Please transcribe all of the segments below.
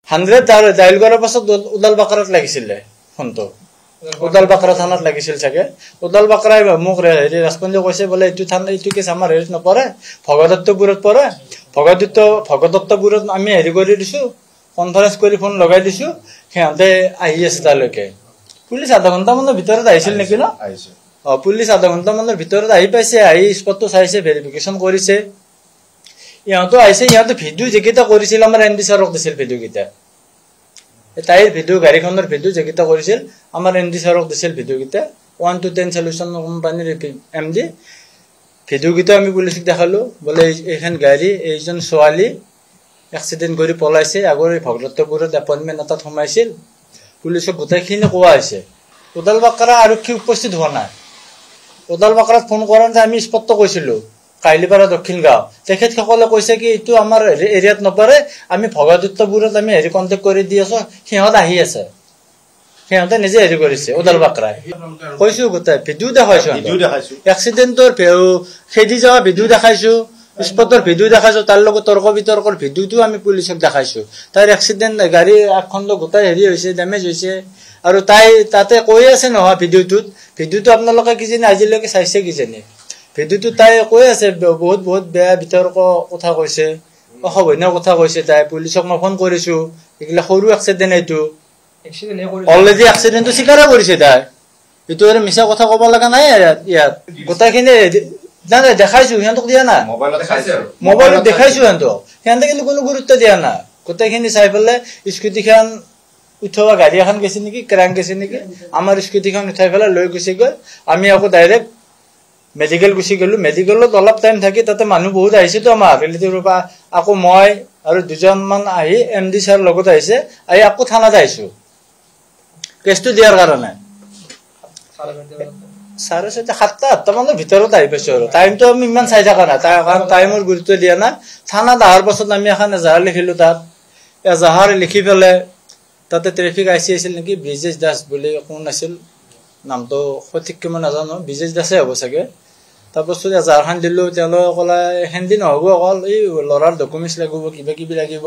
100 ডাইল কৰাৰ পাছত উদাল বাকাৰত লাগিছিলে ফোনটো উদাল বাকাৰা থানাত লাগিছিল চাগে উদাল বাকাৰাই মোক হেৰি ৰেছপন্ডে কৈছে বোলে এইটো থানা এইটো কেছ আমাৰ হেৰিত নপৰে ভগদত্তপুৰত পৰে ভগদত্তপুৰত আমি হেৰি কৰি দিছো কনফাৰেন্স কৰি ফোন লগাই দিছো সিহঁতে আহি আছে তালৈকে পুলিচ আধা ঘণ্টা মানৰ ভিতৰত আহিছিল নেকি ন পুলিচ আধা ঘণ্টা মানৰ ভিতৰত আহি পাইছে আহি স্পটটো চাইছে ভেৰিফিকেশ্যন কৰিছে ইহঁতো আহিছে ইহঁতে ভিডিঅ যেকেইটা কৰিছিল আমাৰ এনডি ছাৰক দিছিল ভিডিঅ কেইটা তাইৰ ভিডিঅ গাড়ীখনৰ ভিডিঅ যেকেইটা কৰিছিল আমাৰ এনডি ছাৰক দিছিল ভিডিঅ কেইটা 1 to 10 সলিউশন কোম্পানীৰ এমডি ভিডিঅ কেইটা আমি পুলিচক দেখালো বলে এইখন গাড়ী এইজন ছোৱালী এক্সিডেন্ট কৰি পলাইছে আগৰ ভগদত্তপুৰত এপইন্টমেন্ট এটাত সোমাইছিল পুলিচক গোটেইখিনি কোৱা হৈছে উদাল বাকাৰা আৰক্ষী উপস্থিত হোৱা নাই উদাল বাকাৰাত ফোন কৰাতে আমি স্পষ্ট কৈছিলো কাইলিপাৰা দক্ষিণ গাঁও তেখেত সকলে কৈছে কি এইটো আমাৰ এৰিয়াত নপৰে আমি ভগদত্তপুৰত আমি হেৰি কন্টেক্ট কৰি দি আছো সিহঁত আহি আছে সিহঁতে নিজে হেৰি কৰিছে উদাল বাকাৰাই কৈছো গোটেই ভিডিঅ দেখাইছো এক্সিডেন্টৰ খেদি যাওয়া ভিডিঅ দেখাইছো স্পটৰ ভিডিঅ দেখাইছো তাৰ লগত তৰ্ক বিতৰ্কৰ ভিডিঅটো আমি পুলিচক দেখাইছো তাইৰ এক্সিডেন্ট গাড়ী আখণ্ড গোটাই হেৰি হৈছে ড্যামেজ হৈছে আৰু তাই তাতে কৈ আছে নহয় ভিডিঅটো আপোনালোকে কিজানি আজিলৈকে চাইছে কিজানি ভিডিঅটো তাই কৈ আছে বহুত বেয়া বিতৰ্ক কথা কৈছে অসভনীয় কথা কৈছে তাই পুলিচক মই ফোন কৰিছো এগুলা সৰু এক্সিডেন্ট এইটো অলৰেডি এক্সিডেন্টটো স্বীকাৰ কৰিছে তাই এইটো আৰু মিছা কথা ক'ব লগা নাই ইয়াত গোটাইখিনি জানে দেখাইছো সিহঁতক দিয়া না মোবাইলত দেখাইছো সিহঁতে কিন্তু কোনো গুৰুত্ব দিয়া না গোটেইখিনি চাই পেলাই স্কুটিখন উঠোৱা গাড়ী এখন গেছে নেকি ক্ৰাং গেছে নেকি আমাৰ স্কুটিখন উঠাই পেলাই লৈ গুচি গৈ আমি আকৌ ডাইৰেক্ট মেডিকেল গুচি গলো মেডিকেলত অলপ টাইম থাকি তাতে মানুহ বহুত আহিছে তো আমাৰ ৰিলেটিভৰ পৰা আকৌ মই আৰু দুজনমান আহি এমডি ছাৰ লগত আহিছে আহি আকৌ থানাত আহিছো কেছটো দিয়াৰ কাৰণে 7:30 মানৰ ভিতৰত আহি পাইছো আৰু টাইমটো আমি ইমান চাই থকা নাই কাৰণ টাইমৰ গুৰুত্ব দিয়া নাই থানাত অহাৰ পাছত আমি এখন এজাহাৰ লিখিলো তাত এজাহাৰ লিখি পেলাই তাতে ট্ৰেফিক আইচি আছিল নেকি ব্ৰিজেশ দাস বুলি কোন আছিল নামটো সঠিককৈ মই নাজানো ব্ৰিজেশ দাসে হ'ব চাগে তাৰপাছত এজাহাৰখন দিলো তেওঁলোকে ক'লে এখন দিন নহ'ব অকল এই ল'ৰাৰ ডকুমেণ্টছ লাগিব কিবা লাগিব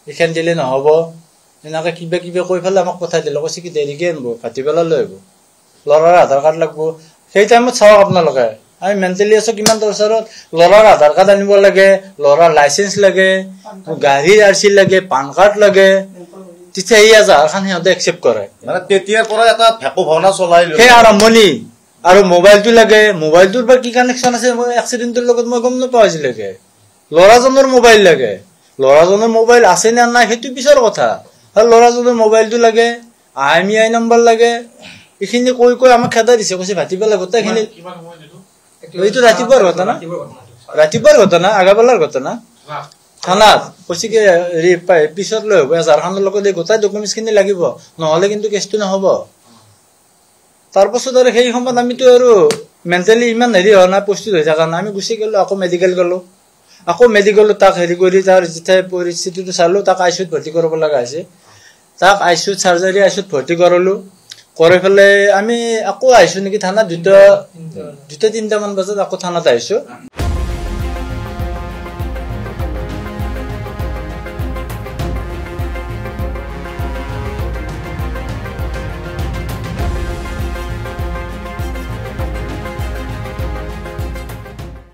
এইখন দিলে নহ'ব এনেকৈ কিবা কৈ পেলাই আমাক পঠাই দিলে কৈছে কি দেৰিকৈ আনিব ভাটিবেলা লৈ আহিব ল'ৰাৰ আধাৰ কাৰ্ড লাগিব সেই টাইমত চাওক আপোনালোকে আমি মেণ্টেলি আছো কিমান টৰ্চাৰত ল'ৰাৰ আধাৰ কাৰ্ড আনিব লাগে ল'ৰাৰ লাইচেন্স লাগে গাড়ীৰ আৰচি লাগে পান কাৰ্ড লাগে তেতিয়া এই এজাহাৰখন সিহঁতে একচেপ্ট কৰে মানে তেতিয়াৰ পৰা এটা ভেকু ভাওনা চলাই সেই আৰম্ভণি আৰু মোবাইলটো লাগে মোবাইলটোৰ পৰা কি কানেকশ্যন আছে এক্সিডেণ্টৰ লগত মই গম নাপাওঁ আজিলৈকে ল'ৰাজনৰ মোবাইল লাগে ল'ৰাজনৰ মোবাইল আছে নে নাই সেইটো পিছৰ কথা আৰু ল'ৰাজনৰ মোবাইলটো লাগে IMEI নম্বৰ লাগে এইখিনি কৈ আমাক খেদাই দিছে কৈছে ভাটিবেলা গোটেইখিনি এইটো ৰাতিপুৱাৰ ঘটনা আগাবেলাৰ ঘটনা থানাত কৈছে কি হেৰি পিছত লৈ হ'ব এজাহাৰখনৰ লগত এই গোটেই ডকুমেণ্টছখিনি লাগিব নহ'লে কিন্তু কেছটো নহ'ব তাৰপাছত আৰু সেই সময়ত আমিতো আৰু মেণ্টেলি ইমান হেৰি হোৱা নাই প্ৰস্তুত হৈ থকা নাই আমি গুচি গ'লো আকৌ মেডিকেল গ'লো তাক হেৰি কৰি তাৰ যেতিয়া পৰিস্থিতিটো চালো তাক আইচিউত ভৰ্তি কৰিব লগা হৈছে তাক আইচিউত চাৰ্জাৰী আইচিউত ভৰ্তি কৰালো কৰি পেলাই আমি আকৌ আহিছো নেকি থানাত 2-3 মান বজাত আকৌ থানাত আহিছো